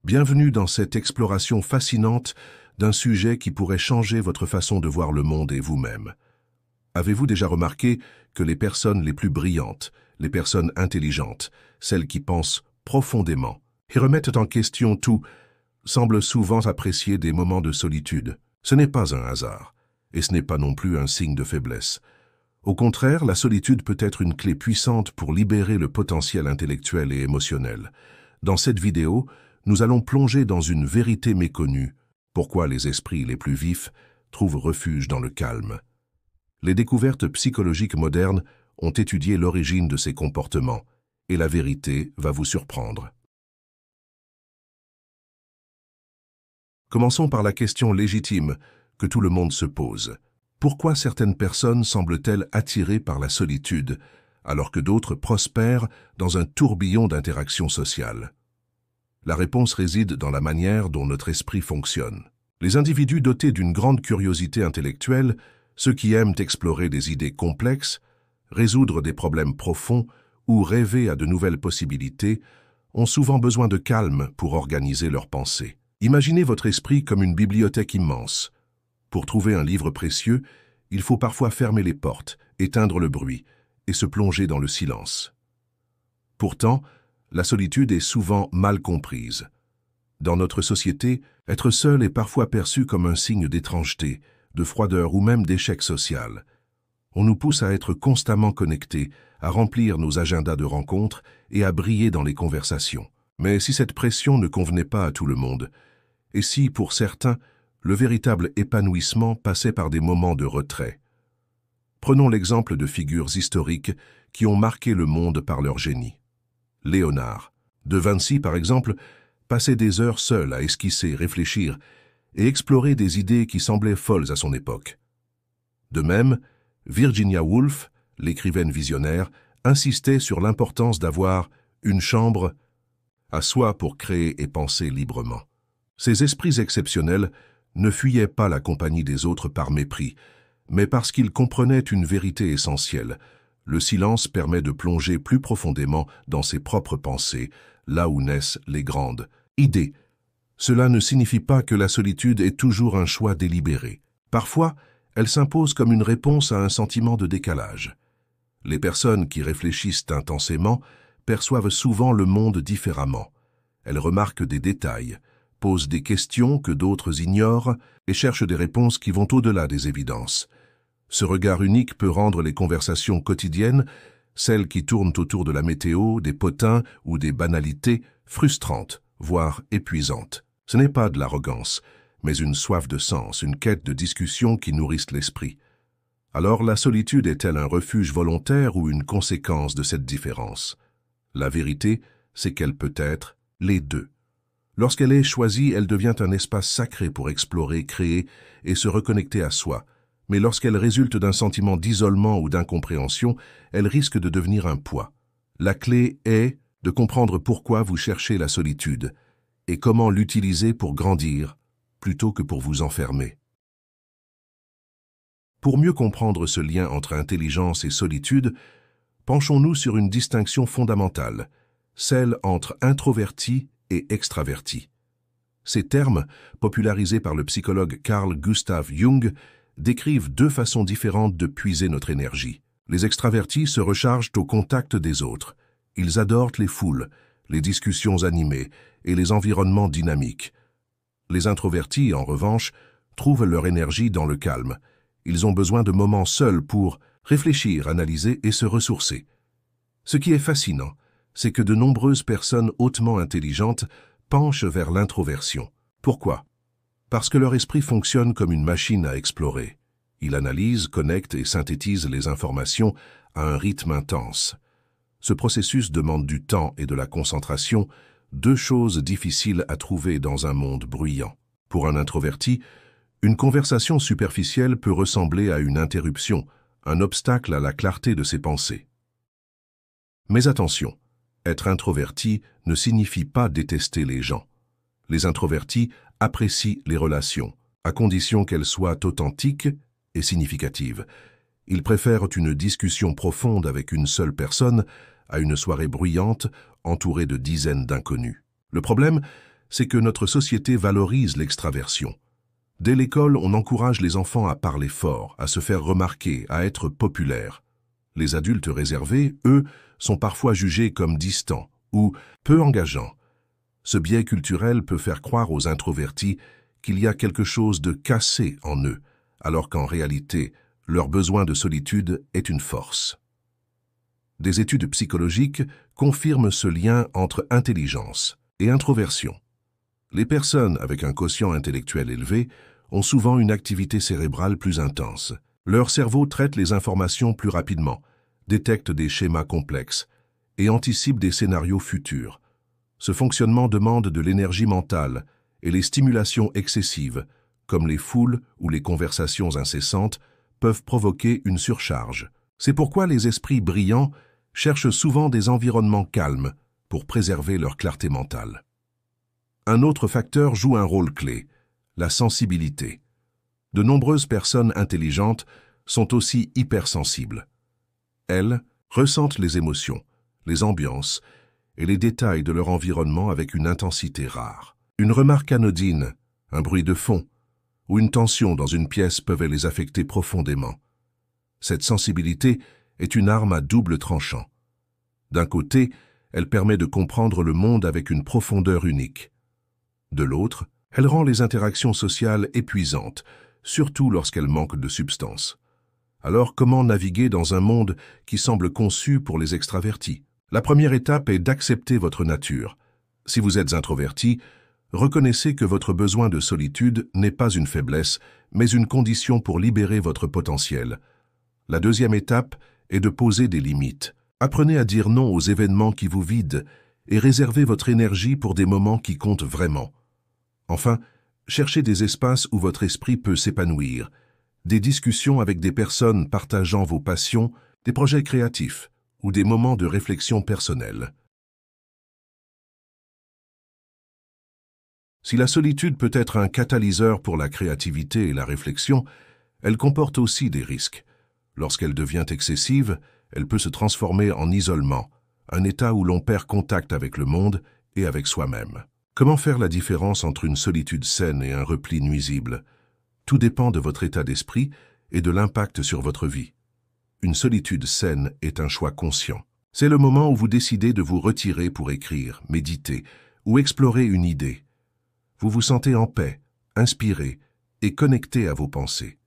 Bienvenue dans cette exploration fascinante d'un sujet qui pourrait changer votre façon de voir le monde et vous-même. Avez-vous déjà remarqué que les personnes les plus brillantes, les personnes intelligentes, celles qui pensent profondément et remettent en question tout, semblent souvent apprécier des moments de solitude? Ce n'est pas un hasard, et ce n'est pas non plus un signe de faiblesse. Au contraire, la solitude peut être une clé puissante pour libérer le potentiel intellectuel et émotionnel. Dans cette vidéo, nous allons plonger dans une vérité méconnue, pourquoi les esprits les plus vifs trouvent refuge dans le calme. Les découvertes psychologiques modernes ont étudié l'origine de ces comportements, et la vérité va vous surprendre. Commençons par la question légitime que tout le monde se pose. Pourquoi certaines personnes semblent-elles attirées par la solitude, alors que d'autres prospèrent dans un tourbillon d'interactions sociales? La réponse réside dans la manière dont notre esprit fonctionne. Les individus dotés d'une grande curiosité intellectuelle, ceux qui aiment explorer des idées complexes, résoudre des problèmes profonds ou rêver à de nouvelles possibilités, ont souvent besoin de calme pour organiser leurs pensées. Imaginez votre esprit comme une bibliothèque immense. Pour trouver un livre précieux, il faut parfois fermer les portes, éteindre le bruit et se plonger dans le silence. Pourtant, la solitude est souvent mal comprise. Dans notre société, être seul est parfois perçu comme un signe d'étrangeté, de froideur ou même d'échec social. On nous pousse à être constamment connectés, à remplir nos agendas de rencontres et à briller dans les conversations. Mais si cette pression ne convenait pas à tout le monde, et si, pour certains, le véritable épanouissement passait par des moments de retrait? Prenons l'exemple de figures historiques qui ont marqué le monde par leur génie. Léonard de Vinci, par exemple, passait des heures seul à esquisser, réfléchir et explorer des idées qui semblaient folles à son époque. De même, Virginia Woolf, l'écrivaine visionnaire, insistait sur l'importance d'avoir une chambre à soi pour créer et penser librement. Ces esprits exceptionnels ne fuyaient pas la compagnie des autres par mépris, mais parce qu'ils comprenaient une vérité essentielle. Le silence permet de plonger plus profondément dans ses propres pensées, là où naissent les grandes idées. Cela ne signifie pas que la solitude est toujours un choix délibéré. Parfois, elle s'impose comme une réponse à un sentiment de décalage. Les personnes qui réfléchissent intensément perçoivent souvent le monde différemment. Elles remarquent des détails, posent des questions que d'autres ignorent et cherchent des réponses qui vont au-delà des évidences. Ce regard unique peut rendre les conversations quotidiennes, celles qui tournent autour de la météo, des potins ou des banalités, frustrantes, voire épuisantes. Ce n'est pas de l'arrogance, mais une soif de sens, une quête de discussion qui nourrissent l'esprit. Alors la solitude est-elle un refuge volontaire ou une conséquence de cette différence? La vérité, c'est qu'elle peut être les deux. Lorsqu'elle est choisie, elle devient un espace sacré pour explorer, créer et se reconnecter à soi. Mais lorsqu'elle résulte d'un sentiment d'isolement ou d'incompréhension, elle risque de devenir un poids. La clé est de comprendre pourquoi vous cherchez la solitude et comment l'utiliser pour grandir plutôt que pour vous enfermer. Pour mieux comprendre ce lien entre intelligence et solitude, penchons-nous sur une distinction fondamentale, celle entre introverti et extraverti. Ces termes, popularisés par le psychologue Carl Gustav Jung, décrivent deux façons différentes de puiser notre énergie. Les extravertis se rechargent au contact des autres. Ils adorent les foules, les discussions animées et les environnements dynamiques. Les introvertis, en revanche, trouvent leur énergie dans le calme. Ils ont besoin de moments seuls pour réfléchir, analyser et se ressourcer. Ce qui est fascinant, c'est que de nombreuses personnes hautement intelligentes penchent vers l'introversion. Pourquoi? Parce que leur esprit fonctionne comme une machine à explorer. Il analyse, connecte et synthétise les informations à un rythme intense. Ce processus demande du temps et de la concentration, deux choses difficiles à trouver dans un monde bruyant. Pour un introverti, une conversation superficielle peut ressembler à une interruption, un obstacle à la clarté de ses pensées. Mais attention, être introverti ne signifie pas détester les gens. Les introvertis apprécient les relations, à condition qu'elles soient authentiques et significatives. Ils préfèrent une discussion profonde avec une seule personne à une soirée bruyante entourée de dizaines d'inconnus. Le problème, c'est que notre société valorise l'extraversion. Dès l'école, on encourage les enfants à parler fort, à se faire remarquer, à être populaires. Les adultes réservés, eux, sont parfois jugés comme distants ou peu engageants. Ce biais culturel peut faire croire aux introvertis qu'il y a quelque chose de cassé en eux, alors qu'en réalité, leur besoin de solitude est une force. Des études psychologiques confirment ce lien entre intelligence et introversion. Les personnes avec un quotient intellectuel élevé ont souvent une activité cérébrale plus intense. Leur cerveau traite les informations plus rapidement, détecte des schémas complexes et anticipe des scénarios futurs. Ce fonctionnement demande de l'énergie mentale et les stimulations excessives, comme les foules ou les conversations incessantes, peuvent provoquer une surcharge. C'est pourquoi les esprits brillants cherchent souvent des environnements calmes pour préserver leur clarté mentale. Un autre facteur joue un rôle clé, la sensibilité. De nombreuses personnes intelligentes sont aussi hypersensibles. Elles ressentent les émotions, les ambiances et les détails de leur environnement avec une intensité rare. Une remarque anodine, un bruit de fond ou une tension dans une pièce peuvent les affecter profondément. Cette sensibilité est une arme à double tranchant. D'un côté, elle permet de comprendre le monde avec une profondeur unique. De l'autre, elle rend les interactions sociales épuisantes, surtout lorsqu'elles manquent de substance. Alors, comment naviguer dans un monde qui semble conçu pour les extravertis? La première étape est d'accepter votre nature. Si vous êtes introverti, reconnaissez que votre besoin de solitude n'est pas une faiblesse, mais une condition pour libérer votre potentiel. La deuxième étape est de poser des limites. Apprenez à dire non aux événements qui vous vident et réservez votre énergie pour des moments qui comptent vraiment. Enfin, cherchez des espaces où votre esprit peut s'épanouir, des discussions avec des personnes partageant vos passions, des projets créatifs ou des moments de réflexion personnelle. Si la solitude peut être un catalyseur pour la créativité et la réflexion, elle comporte aussi des risques. Lorsqu'elle devient excessive, elle peut se transformer en isolement, un état où l'on perd contact avec le monde et avec soi-même. Comment faire la différence entre une solitude saine et un repli nuisible? Tout dépend de votre état d'esprit et de l'impact sur votre vie. Une solitude saine est un choix conscient. C'est le moment où vous décidez de vous retirer pour écrire, méditer ou explorer une idée. Vous vous sentez en paix, inspiré et connecté à vos pensées.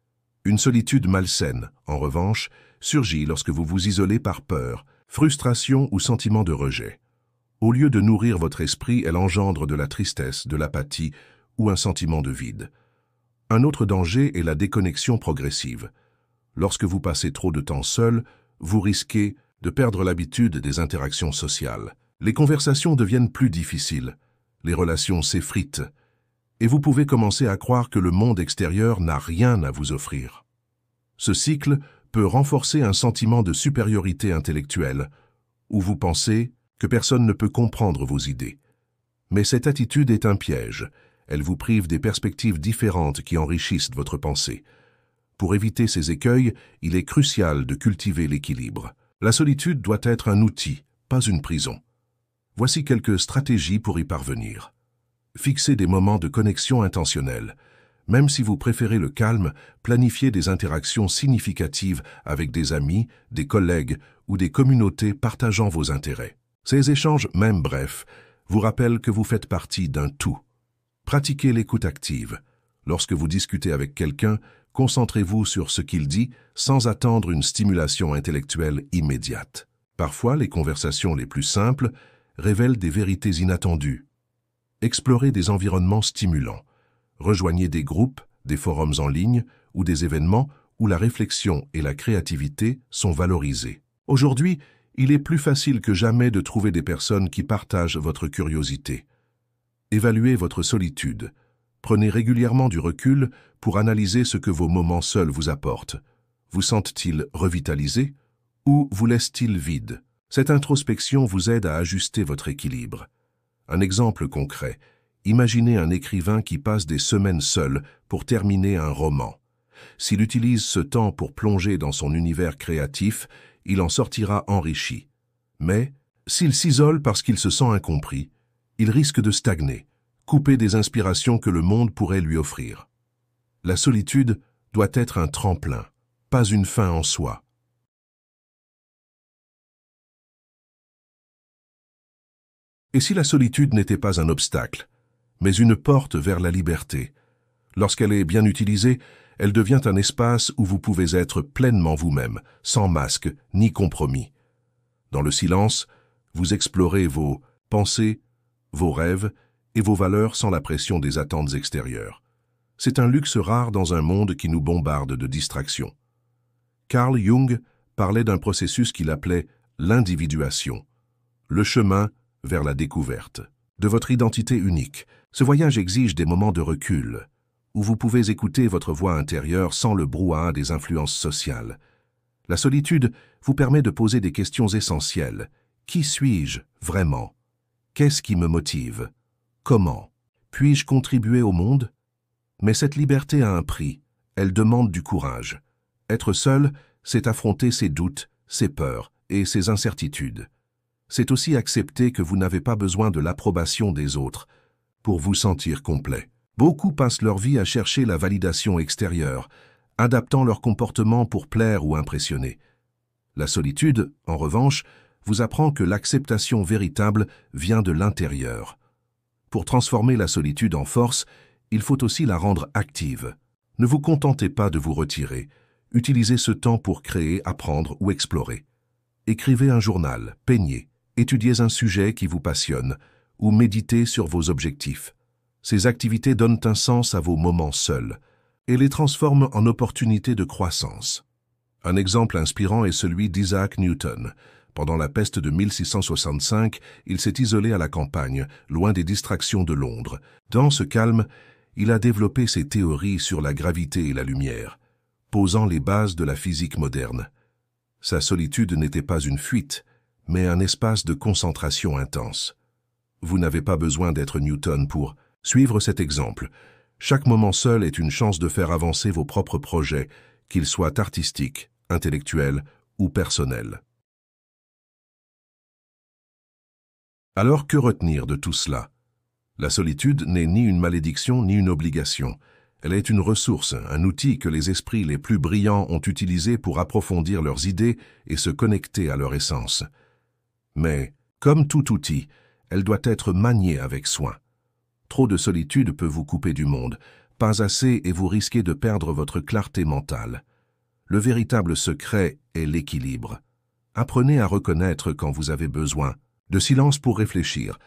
Une solitude malsaine, en revanche, surgit lorsque vous vous isolez par peur, frustration ou sentiment de rejet. Au lieu de nourrir votre esprit, elle engendre de la tristesse, de l'apathie ou un sentiment de vide. Un autre danger est la déconnexion progressive. Lorsque vous passez trop de temps seul, vous risquez de perdre l'habitude des interactions sociales. Les conversations deviennent plus difficiles, les relations s'effritent, et vous pouvez commencer à croire que le monde extérieur n'a rien à vous offrir. Ce cycle peut renforcer un sentiment de supériorité intellectuelle, où vous pensez que personne ne peut comprendre vos idées. Mais cette attitude est un piège. Elle vous prive des perspectives différentes qui enrichissent votre pensée. Pour éviter ces écueils, il est crucial de cultiver l'équilibre. La solitude doit être un outil, pas une prison. Voici quelques stratégies pour y parvenir. Fixez des moments de connexion intentionnels. Même si vous préférez le calme, planifiez des interactions significatives avec des amis, des collègues ou des communautés partageant vos intérêts. Ces échanges, même brefs, vous rappellent que vous faites partie d'un tout. Pratiquez l'écoute active. Lorsque vous discutez avec quelqu'un, concentrez-vous sur ce qu'il dit sans attendre une stimulation intellectuelle immédiate. Parfois, les conversations les plus simples révèlent des vérités inattendues. Explorez des environnements stimulants. Rejoignez des groupes, des forums en ligne ou des événements où la réflexion et la créativité sont valorisées. Aujourd'hui, il est plus facile que jamais de trouver des personnes qui partagent votre curiosité. Évaluez votre solitude. Prenez régulièrement du recul pour analyser ce que vos moments seuls vous apportent. Vous sentent-ils revitalisés ou vous laissent-ils vides? Cette introspection vous aide à ajuster votre équilibre. Un exemple concret. Imaginez un écrivain qui passe des semaines seul pour terminer un roman. S'il utilise ce temps pour plonger dans son univers créatif, il en sortira enrichi. Mais, s'il s'isole parce qu'il se sent incompris, il risque de stagner, coupé des inspirations que le monde pourrait lui offrir. La solitude doit être un tremplin, pas une fin en soi. Et si la solitude n'était pas un obstacle, mais une porte vers la liberté? Lorsqu'elle est bien utilisée, elle devient un espace où vous pouvez être pleinement vous-même, sans masque ni compromis. Dans le silence, vous explorez vos pensées, vos rêves et vos valeurs sans la pression des attentes extérieures. C'est un luxe rare dans un monde qui nous bombarde de distractions. Carl Jung parlait d'un processus qu'il appelait l'individuation, le chemin vers la découverte de votre identité unique. Ce voyage exige des moments de recul, où vous pouvez écouter votre voix intérieure sans le brouhaha des influences sociales. La solitude vous permet de poser des questions essentielles. Qui suis-je vraiment? Qu'est-ce qui me motive? Comment? Puis-je contribuer au monde? Mais cette liberté a un prix. Elle demande du courage. Être seul, c'est affronter ses doutes, ses peurs et ses incertitudes. C'est aussi accepter que vous n'avez pas besoin de l'approbation des autres pour vous sentir complet. Beaucoup passent leur vie à chercher la validation extérieure, adaptant leur comportement pour plaire ou impressionner. La solitude, en revanche, vous apprend que l'acceptation véritable vient de l'intérieur. Pour transformer la solitude en force, il faut aussi la rendre active. Ne vous contentez pas de vous retirer. Utilisez ce temps pour créer, apprendre ou explorer. Écrivez un journal, peignez, étudiez un sujet qui vous passionne ou méditez sur vos objectifs. Ces activités donnent un sens à vos moments seuls et les transforment en opportunités de croissance. Un exemple inspirant est celui d'Isaac Newton. Pendant la peste de 1665, il s'est isolé à la campagne, loin des distractions de Londres. Dans ce calme, il a développé ses théories sur la gravité et la lumière, posant les bases de la physique moderne. Sa solitude n'était pas une fuite, mais un espace de concentration intense. Vous n'avez pas besoin d'être Newton pour suivre cet exemple. Chaque moment seul est une chance de faire avancer vos propres projets, qu'ils soient artistiques, intellectuels ou personnels. Alors que retenir de tout cela? La solitude n'est ni une malédiction ni une obligation. Elle est une ressource, un outil que les esprits les plus brillants ont utilisé pour approfondir leurs idées et se connecter à leur essence. Mais, comme tout outil, elle doit être maniée avec soin. Trop de solitude peut vous couper du monde, pas assez et vous risquez de perdre votre clarté mentale. Le véritable secret est l'équilibre. Apprenez à reconnaître quand vous avez besoin de silence pour réfléchir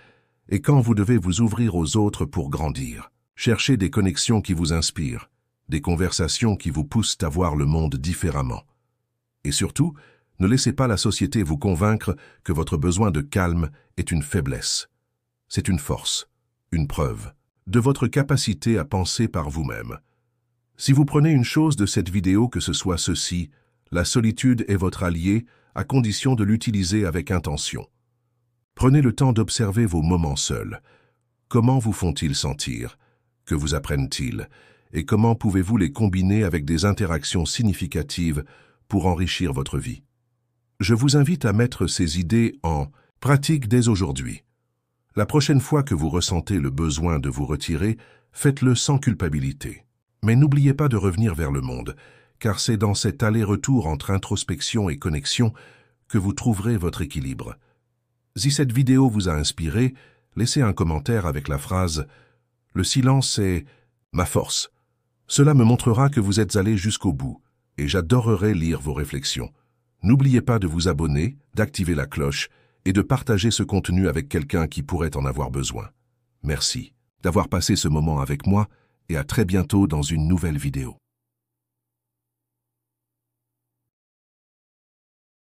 et quand vous devez vous ouvrir aux autres pour grandir. Cherchez des connexions qui vous inspirent, des conversations qui vous poussent à voir le monde différemment. Et surtout, ne laissez pas la société vous convaincre que votre besoin de calme est une faiblesse. C'est une force, une preuve de votre capacité à penser par vous-même. Si vous prenez une chose de cette vidéo, que ce soit ceci, la solitude est votre allié à condition de l'utiliser avec intention. Prenez le temps d'observer vos moments seuls. Comment vous font-ils sentir? Que vous apprennent-ils? Et comment pouvez-vous les combiner avec des interactions significatives pour enrichir votre vie? Je vous invite à mettre ces idées en pratique dès aujourd'hui. La prochaine fois que vous ressentez le besoin de vous retirer, faites-le sans culpabilité. Mais n'oubliez pas de revenir vers le monde, car c'est dans cet aller-retour entre introspection et connexion que vous trouverez votre équilibre. Si cette vidéo vous a inspiré, laissez un commentaire avec la phrase « Le silence est ma force ». Cela me montrera que vous êtes allé jusqu'au bout et j'adorerais lire vos réflexions. N'oubliez pas de vous abonner, d'activer la cloche et de partager ce contenu avec quelqu'un qui pourrait en avoir besoin. Merci d'avoir passé ce moment avec moi et à très bientôt dans une nouvelle vidéo.